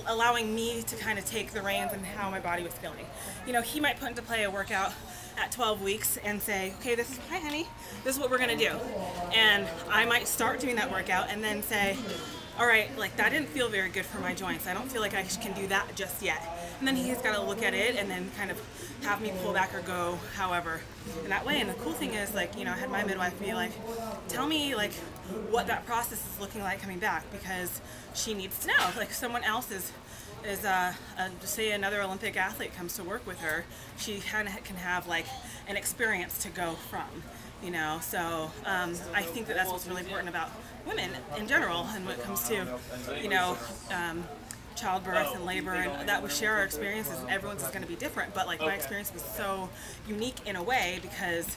allowing me to kind of take the reins and how my body was feeling. You know, he might put into play a workout at 12 weeks and say, okay, hi honey, this is what we're gonna do. And I might start doing that workout and then say, all right, like that didn't feel very good for my joints. I don't feel like I can do that just yet. And then he's got to look at it and then kind of have me pull back or go however in that way. And the cool thing is, like, you know, I had my midwife be like, tell me like what that process is looking like coming back, because she needs to know. Like, someone else is say another Olympic athlete comes to work with her, she can have like an experience to go from, you know. So I think that that's what's really important about women in general, and when it comes to, you know, childbirth and labor, and that we share our experiences, and everyone's is going to be different, but like my experience was so unique in a way because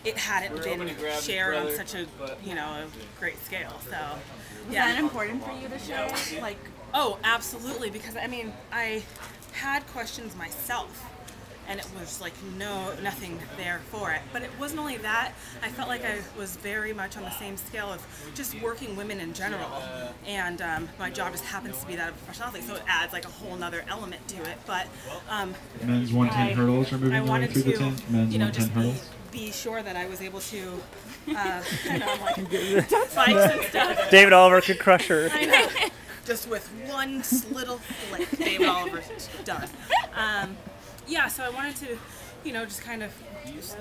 it hadn't been shared on such a, you know, a great scale. So yeah. Is that important for you to share? Like, oh, absolutely, because I mean, I had questions myself, and it was like nothing there for it. But it wasn't only that, I felt like I was very much on the same scale of just working women in general. And my job just happens to be that of a professional athlete, so it adds like a whole nother element to it. But men's 110 hurdles are moving I wanted through the to, 10. Men's you know, 110 just hurdles. be sure that I was able to, you know, like spikes and stuff. David Oliver could crush her. I know. Just with one little flick, David Oliver's done. Yeah, so I wanted to, you know, just kind of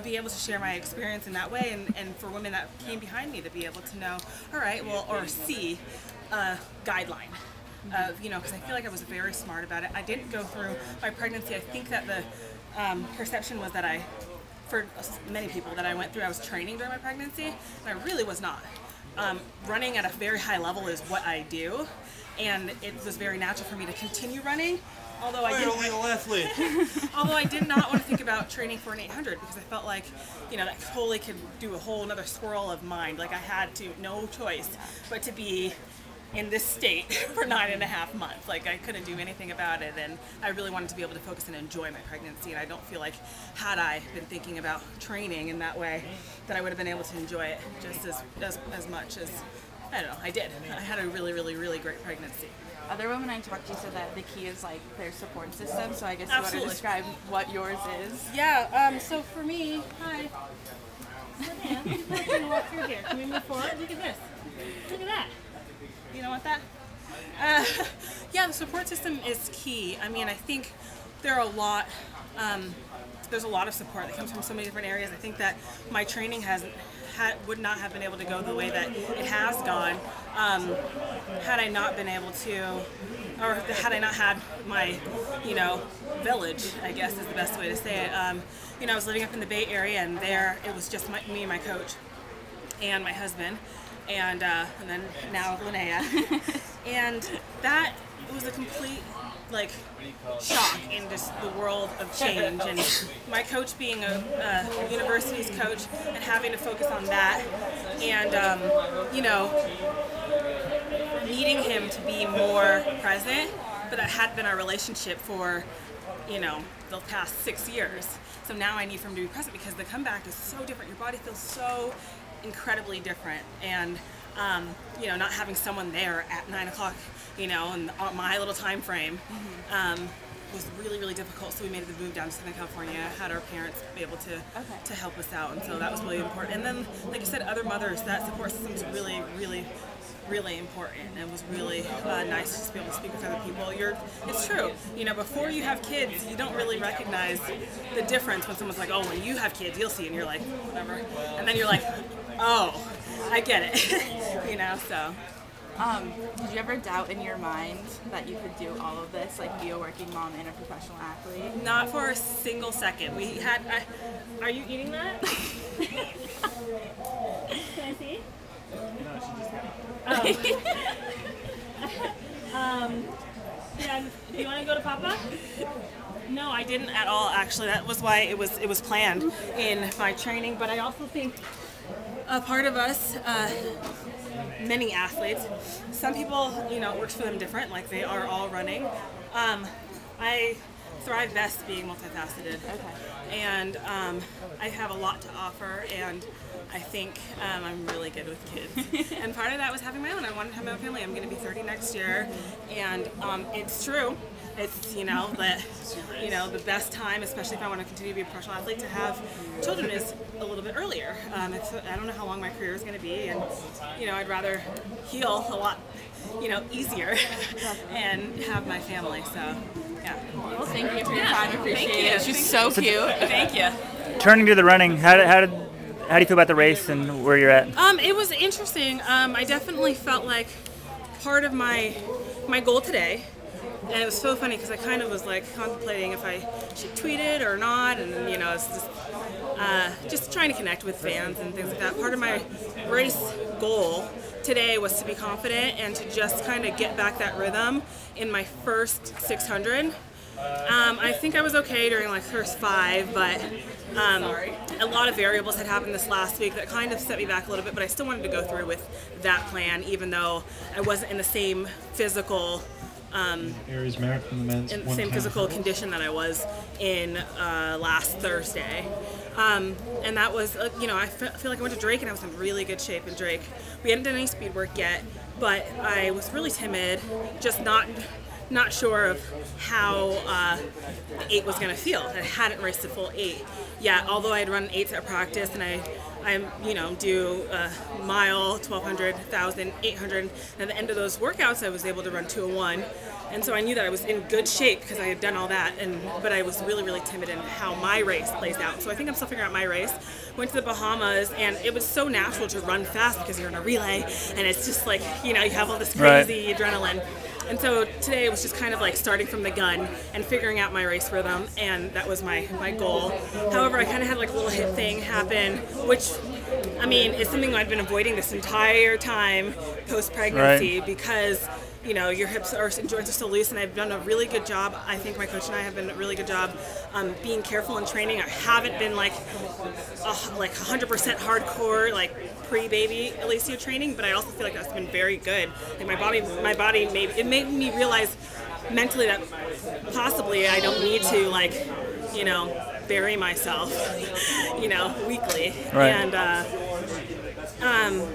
be able to share my experience in that way, and for women that came behind me to be able to know, all right, well, or see a guideline of, you know, because I feel like I was very smart about it. I didn't go through my pregnancy. I think that the perception was that for many people that I went through, I was training during my pregnancy, and I really was not. Running at a very high level is what I do, and it was very natural for me to continue running. Although I did not want to think about training for an 800, because I felt like, you know, that totally could do a whole another swirl of mind. Like I had no choice but to be in this state for 9.5 months. Like I couldn't do anything about it, and I really wanted to be able to focus and enjoy my pregnancy. And I don't feel like, had I been thinking about training in that way, that I would have been able to enjoy it just as much as, I don't know, I did. I had a really, really, really great pregnancy. Other women I talked to said that the key is like their support system, so I guess you Absolutely. want to describe what yours is. Yeah, so for me, hi. I'm going to walk through here. Can we move forward? Look at this. Look at that. You don't want that? Yeah, the support system is key. I mean, I think there are there's a lot of support that comes from so many different areas. I think that my training would not have been able to go the way that it has gone had I not been able to, or had I not had my, you know, village, I guess is the best way to say it. You know, I was living up in the Bay Area, and there it was just me and my coach and my husband, and then now Linnea. And that was a complete, like, shock in just the world of change, and my coach being a university's coach and having to focus on that, and you know, needing him to be more present, but that had been our relationship for, you know, the past 6 years. So now I need for him to be present, because the comeback is so different. Your body feels so incredibly different, and you know, not having someone there at 9 o'clock, you know, and on my little time frame, was really, really difficult. So we made the move down to Southern California, had our parents be able to help us out, and so that was really important. And then, like I said, other mothers, that support system is really, really, really important, and it was really nice to just be able to speak with other people. It's true, you know, before you have kids, you don't really recognize the difference when someone's like, oh, when you have kids, you'll see, and you're like, whatever, and then you're like, oh, I get it, you know, so. Did you ever doubt in your mind that you could do all of this, like be a working mom and a professional athlete? Not for a single second. We had, are you eating that? Can I see? No, she just got Yeah, do you want to go to Papa? No, I didn't at all, actually. That was why it was planned in my training. But I also think a part of us, many athletes, some people, you know, it works for them different, like they are all running. I thrive best being multifaceted. Okay. And I have a lot to offer, and I think I'm really good with kids. And part of that was having my own. I wanted to have my own family. I'm going to be 30 next year. And it's true. It's, the best time, especially if I want to continue to be a professional athlete, to have children is a little bit earlier. I don't know how long my career is going to be. And, I'd rather heal a lot, easier and have my family. So, yeah. Well, thank you for your time. I appreciate it. She's so cute. Thank you. Turning to the running, how do you feel about the race and where you're at? It was interesting. I definitely felt like part of my goal today, and it was so funny because I kind of was like contemplating if I should tweet it or not, and it's just trying to connect with fans and things like that. Part of my race goal today was to be confident and to just kind of get back that rhythm in my first 600. I think I was okay during like first 5, but a lot of variables had happened this last week that kind of set me back a little bit, but I still wanted to go through with that plan, even though I wasn't in the same physical Aries Marathon, the men's in the same physical condition that I was in last Thursday. And that was, I feel like I went to Drake and I was in really good shape in Drake. We hadn't done any speed work yet, but I was really timid, just not sure of how the 8 was going to feel. I hadn't raced a full 8 yet, although I had run 8s at practice, and I do a mile, 1,200, 1,000, 800, and at the end of those workouts I was able to run 2:01, and so I knew that I was in good shape because I had done all that, but I was really, really timid in how my race plays out. So I think I'm still figuring out my race. Went to the Bahamas, and it was so natural to run fast because you're in a relay, and it's just like, you have all this crazy adrenaline. And so today it was just kind of like starting from the gun and figuring out my race rhythm, and that was my goal. However, I kind of had like a little hip thing happen, which, is something I've been avoiding this entire time post-pregnancy, because your hips and joints are so loose, and I've done a really good job. I think my coach and I have done a really good job being careful in training. I haven't been like 100% hardcore, like pre-baby Alysia training, but I also feel like that's been very good. Like my body made me realize mentally that possibly I don't need to bury myself, weekly. Right.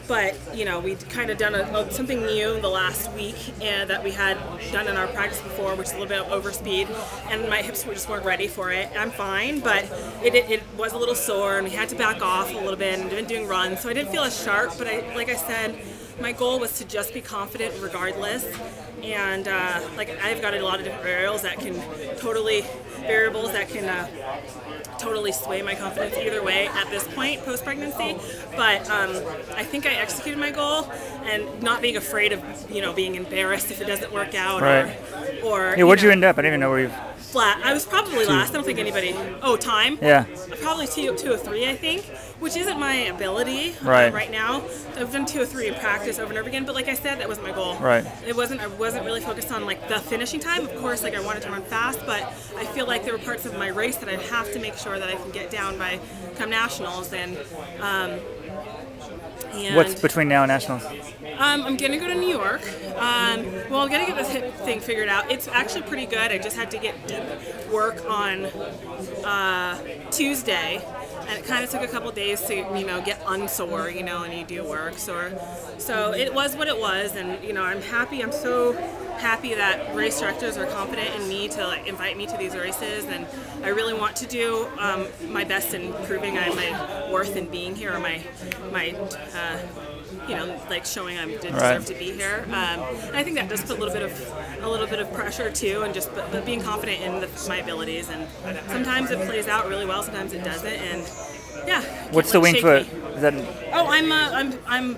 But we'd kind of done something new the last week that we had done in our practice before, which is a little bit of overspeed, and my hips just weren't ready for it. I'm fine, but it was a little sore, and we had to back off a little bit, and been doing runs, so I didn't feel as sharp. But like I said, my goal was to just be confident regardless, and I've got a lot of different variables that can totally sway my confidence either way at this point post-pregnancy, but I think I executed my goal, and not being afraid of being embarrassed if it doesn't work out. Right. or Yeah, where'd you end up? I didn't even know where you... Flat. I was probably last. I don't think anybody... Oh, time? Yeah. Probably 2:03, I think, which isn't my ability right now. I've done 2:03 in practice over and over again, but like I said, that wasn't my goal. Right. I wasn't really focused on like the finishing time. Of course, I wanted to run fast, but I feel like there were parts of my race that I have to make sure that I can get down by come nationals, and what's between now and nationals? I'm gonna go to New York. I'm gonna get this hip thing figured out. It's actually pretty good. I just had to get deep work on Tuesday, and it kind of took a couple days to get unsore, and you do work sore. So it was what it was, and I'm happy. I'm so happy that race directors are confident in me to invite me to these races, and I really want to do my best in proving my worth in being here, or my showing I deserve to be here. And I think that does put a little bit of pressure too, and just but being confident in my abilities. And sometimes it plays out really well, sometimes it doesn't. And yeah. What's the wing foot? Is that... Oh, I'm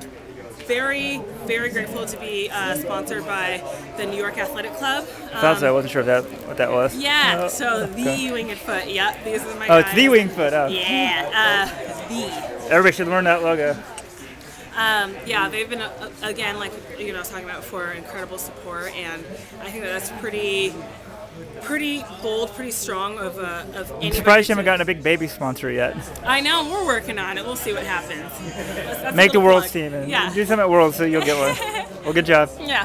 very, very grateful to be sponsored by the New York Athletic Club. I wasn't sure what that was. Yeah, so the winged foot. Yep, these are my guys. It's the winged foot. Oh. Yeah, Everybody should learn that logo. Yeah, they've been, again, like I was talking about before, incredible support, and I think that's pretty bold, pretty strong of anybody. I'm surprised you haven't gotten a big baby sponsor yet. I know, we're working on it. We'll see what happens. That's Make the World's team and do something at Worlds so you'll get one. Well, good job. Yeah.